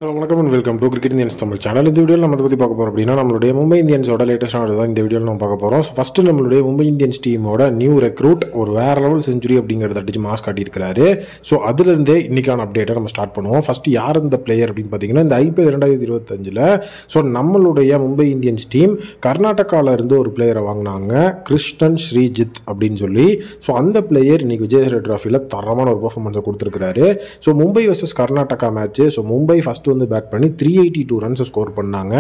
வணக்கம் and welcome to cricket Indians Tamil channel. இந்த வீடியோவில் நம்ம பற்றி பார்க்க போகிறோம் அப்படின்னா நம்மளுடைய மும்பை இந்தியன்ஸோட லேட்டஸ்டான தான் இந்த வீடியோவில் நம்ம பார்க்க போகிறோம். ஃபஸ்ட்டு நம்மளுடைய மும்பை இந்தியன்ஸ் டீமோட நியூ ரெக்ரூட் ஒரு வேற லெவல் செஞ்சுரி அப்படிங்கிறத அடிச்சு மாஸ் காட்டியிருக்காரு. ஸோ அதுலேருந்தே இன்னைக்கான அப்டேட்டை நம்ம ஸ்டார்ட் பண்ணுவோம். ஃபஸ்ட்டு யார் இந்த பிளேயர் அப்படின்னு பார்த்தீங்கன்னா இந்த IPL 2025 ஸோ நம்மளுடைய மும்பை இந்தியன்ஸ் டீம் கர்நாடகாவில் இருந்து ஒரு பிளேயரை வாங்கினாங்க, கிருஷ்ணன் ஸ்ரீஜித் அப்படின்னு சொல்லி. ஸோ அந்த பிளேயர் இன்னைக்கு விஜயஹாரா டிராஃபியில் தரமான ஒரு பர்ஃபார்மன்ஸை கொடுத்துருக்காரு. So Mumbai versus Karnataka match. So Mumbai first வந்து பேட் பண்ணி 382 ரன்ஸ் ஸ்கோர் பண்ணாங்க.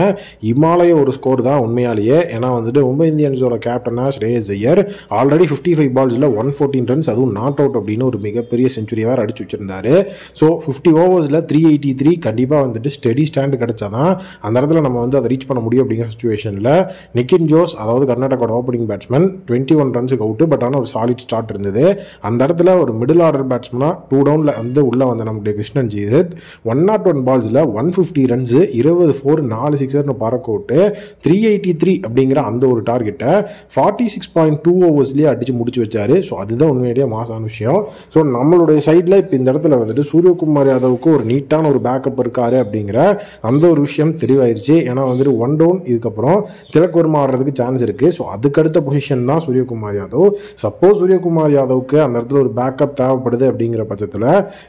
இமாலய ஒரு ஸ்கோர் தான் உண்மையாலேயே. ஏன்னா வந்துட்டு மும்பை இந்தியன்ஸோட கேப்டனா ஸ்ரேயஸ் ஐயர் ஆல்ரெடி 55 பால்ஸில் 114 ரன்ஸ், அதுவும் நாட் அவுட் அப்படின்னு ஒரு மிகப்பெரிய செஞ்சுரி வேறு அடிச்சு வச்சிருந்தாரு. ஸோ 50 ஓவர்ஸில் 383 கண்டிப்பாக வந்துட்டு ஸ்டெடி ஸ்டாண்ட் கிடைச்சாதான் அந்த இடத்துல நம்ம வந்து அதை ரீச் பண்ண முடியும் அப்படிங்கிற சுச்சுவேஷனில் நிக்கின் ஜோஸ், அதாவது கர்நாடகாவோட ஓப்பனிங் பேட்ஸ்மேன் 21 ரன்ஸுக்கு அவுட்டு. பட் ஆனால் ஒரு சாலிட் ஸ்டார்ட் இருந்தது. அந்த இடத்துல ஒரு மிடில் ஆர்டர் பேட்ஸ்மேனாக 2 டவுனில் வந்து உள்ளே வந்த நம்முடைய கிருஷ்ணன் ஸ்ரீஜித் 101 பால்ஸில் 150 ரன்ஸ், 20 4 4 சிக்ஸர்னு பறக்க விட்டு 383 அப்படிங்கிற அந்த ஒரு டார்கெட்டை 46.2 ஓவர்ஸ்லேயே அடிச்சு முடிச்சு வச்சாரு. ஸோ அதுதான் உண்மையிலேயே மாசான விஷயம். ஸோ நம்மளுடைய சைடில் இப்போ இந்த இடத்துல வந்துட்டு சூரியகுமார் யாதவுக்கு ஒரு நீட்டான ஒரு பேக்கப் இருக்காரு அப்படிங்கிற அந்த ஒரு விஷயம் தெளிவாயிருச்சு. ஏன்னா வந்துட்டு 1 டவுன் இதுக்கப்புறம் திலக் வர்மா ஆடுறதுக்கு சான்ஸ் இருக்கு. ஸோ அதுக்கடுத்த பொசிஷன் தான் சூரியகுமார் யாதவ். சப்போஸ் சூரியகுமார் யாதவுக்கு அந்த இடத்துல ஒரு பேக்கப் தேவைப்படுது அப்படிங்கிற பட்சத்தில்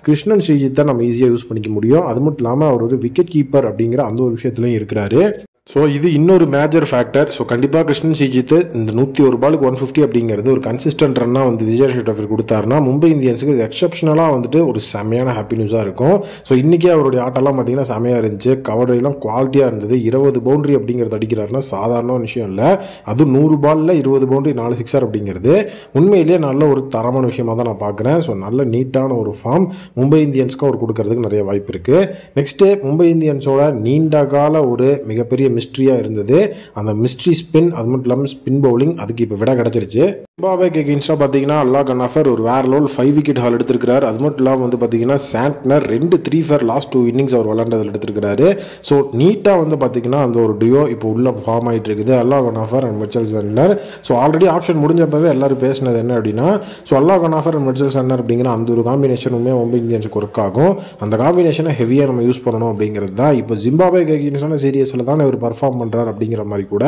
கிருஷ்ணன் ஸ்ரீஜித்தை நம்ம ஈஸியாக யூஸ் பண்ணிக்க முடியும். அது மட்டும் இல்லாமல் அவர் ஒரு விக்கெட் கீப்பர் அப்படிங்கிற அந்த ஒரு விஷயத்துலையும் இருக்கிறாரு. ஸோ இது இன்னொரு மேஜர் ஃபேக்டர். ஸோ கண்டிப்பாக கிருஷ்ணன் ஸ்ரீஜித் இந்த 101 பாலுக்கு 150 அப்படிங்கிறது ஒரு கன்சிஸ்டன்ட் ரன்னாக வந்து விஜயஹாரா டிராஃபி கொடுத்தாருன்னா மும்பை இந்தியன்ஸுக்கு இது எக்ஸப்ஷனலாக வந்துட்டு ஒரு செமையான ஹாப்பி நியூஸாக இருக்கும். ஸோ இன்றைக்கே அவருடைய ஆட்டெல்லாம் பார்த்தீங்கன்னா செமையாக இருந்துச்சு. கவரையெல்லாம் குவாலிட்டியாக இருந்தது. 20 பவுண்டரி அப்படிங்கிறது அடிக்கிறாருன்னா சாதாரண விஷயம் இல்லை. அதுவும் 100 பாலில் 20 பவுண்டரி 4 சிக்ஸர் அப்படிங்கிறது உண்மையிலேயே நல்ல ஒரு தரமான விஷயமாக தான் நான் பார்க்குறேன். ஸோ நல்ல நீட்டான ஒரு ஃபார்ம் மும்பை இந்தியன்ஸ்க்கு அவர் கொடுக்கறதுக்கு நிறைய வாய்ப்பு இருக்குது. நெக்ஸ்ட்டு மும்பை இந்தியன்ஸோட நீண்ட கால ஒரு மிகப்பெரிய மிஸ்ட்ரியா இருந்தது அந்த மிஸ்ட்ரி ஸ்பின். அது மட்டும் இல்லாமல் ஸ்பின் பவுலிங் அதுக்கு இப்போ விட கிடைச்சிருச்சு. ஜிம்பாப்வேக்கு எகெயின்ஸ்டாக பார்த்தீங்கன்னா அல்லாஹ் கனாஃபர் ஒரு வேற லெவல் 5 விக்கெட் ஹால் எடுத்திருக்கிறார். அது மட்டும் இல்லாமல் வந்து பார்த்தீங்கன்னா சாண்ட்னர் 2 3-4 லாஸ்ட் 2 இன்னிங்ஸ் அவர் விளையாண்டதில் எடுத்திருக்கிறாரு. ஸோ நீட்டாக வந்து பார்த்தீங்கன்னா அந்த ஒரு டியோ இப்போ உள்ள ஃபார்ம் ஆகிட்டு இருக்குது, Allah Ghazanfar and Mitchell Santner. So already action முடிஞ்சப்பவே எல்லாரும் பேசினது என்ன அப்படின்னா so Allah Ghazanfar and Mitchell Santner அப்படிங்கிற அந்த ஒரு காம்பினேஷனுமே மும்பை இந்தியன்ஸுக்கு ஒர்க் ஆகும். அந்த காம்பினேஷனை ஹெவியாக நம்ம யூஸ் பண்ணணும் அப்படிங்கிறது தான். இப்போ ஜிம்பாப்வேக்கு எகெயின்ஸ்டான சீரியஸில் தான் இவர் பர்ஃபார்ம் பண்ணுறார் அப்படிங்கிற மாதிரி கூட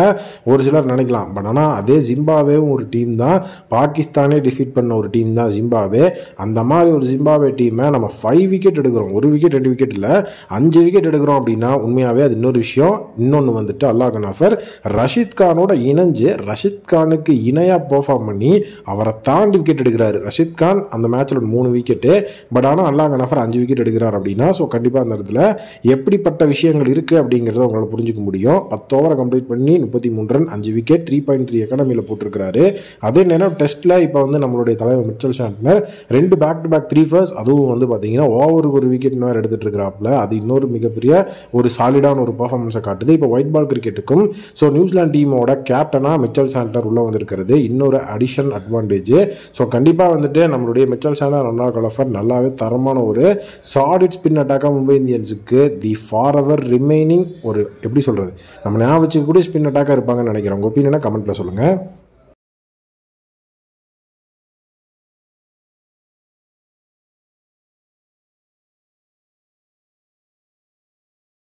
ஒரு சிலர் நினைக்கலாம். பட் ஆனால் அதே ஜிம்பாப்வேவும் ஒரு டீம் தான், பாகிஸ்தானே டிஃபீட் பண்ண ஒரு டீம் தான் ஜிம்பாப்வே. அந்த மாதிரி ஒரு ஜிம்பாப்வே டீமை நம்ம 5 விக்கெட் எடுக்கிறோம், 1 விக்கெட் 2 விக்கெட் இல்லை 5 விக்கெட் எடுக்கிறோம் அப்படின்னா உண்மையாகவே அது இன்னொரு விஷயம். இன்னொன்று வந்துட்டு அல்லாஹ் கனாஃபர் ரஷீத் கானோட இணைஞ்சு ரஷீத் கானுக்கு இணையாக பெர்ஃபார்ம் பண்ணி அவரை தாண்டி விக்கெட் எடுக்கிறாரு. ரஷீத் கான் அந்த மேட்ச்சில் 3 விக்கெட்டு, பட் ஆனால் அல்லாஹ் கனாஃபர் 5 விக்கெட் எடுக்கிறார் அப்படின்னா ஸோ கண்டிப்பாக அந்த இடத்துல எப்படிப்பட்ட விஷயங்கள் இருக்குது அப்படிங்கிறத உங்களால் புரிஞ்சுக்க முடியும். 10 ஓவரை கம்ப்ளீட் பண்ணி 33 ரன் 5 விக்கெட் 3.3 எக்கானமியில் போட்டிருக்கிறாரு. அதே நேரம் டெஸ்ட்டில் இப்போ வந்து நம்மளுடைய தலைவர் மிச்சல் சாண்ட்னர் 2 பேக்-டு-பேக் 3 ஃபர்ஸ்ட், அதுவும் வந்து பார்த்தீங்கன்னா ஓவருக்கு ஒரு விக்கெட் நேரம் எடுத்துகிட்டு இருக்கிறாப்புல. அது இன்னொரு மிகப்பெரிய ஒரு சாலிடான ஒரு பர்ஃபார்மன்ஸை காட்டுது. இப்போ ஒயிட் பால் கிரிக்கெட்டுக்கும் ஸோ நியூசிலாந்து டீமோட கேப்டனாக மிச்சல் சாண்ட்னர் உள்ளே வந்திருக்கிறது இன்னொரு அடிஷன் அட்வான்டேஜ். ஸோ கண்டிப்பாக வந்துட்டு நம்மளுடைய மிச்சல் சாண்ட்னர் அல்லாஹ் கனாஃபர் நல்லாவே தரமான ஒரு சாலிட் ஸ்பின் அட்டாக்காக மும்பை இந்தியன்ஸுக்கு தி ஃபார் எவர் ரிமைனிங் ஒரு எப்படி சொல்கிறது நம்ம ஞாபகம் வச்சுக்கூடிய ஸ்பின் அட்டாக்காக இருப்பாங்கன்னு நினைக்கிறேன். உங்கள் ஒப்பீனியனை கமெண்ட்டில் சொல்லுங்கள்.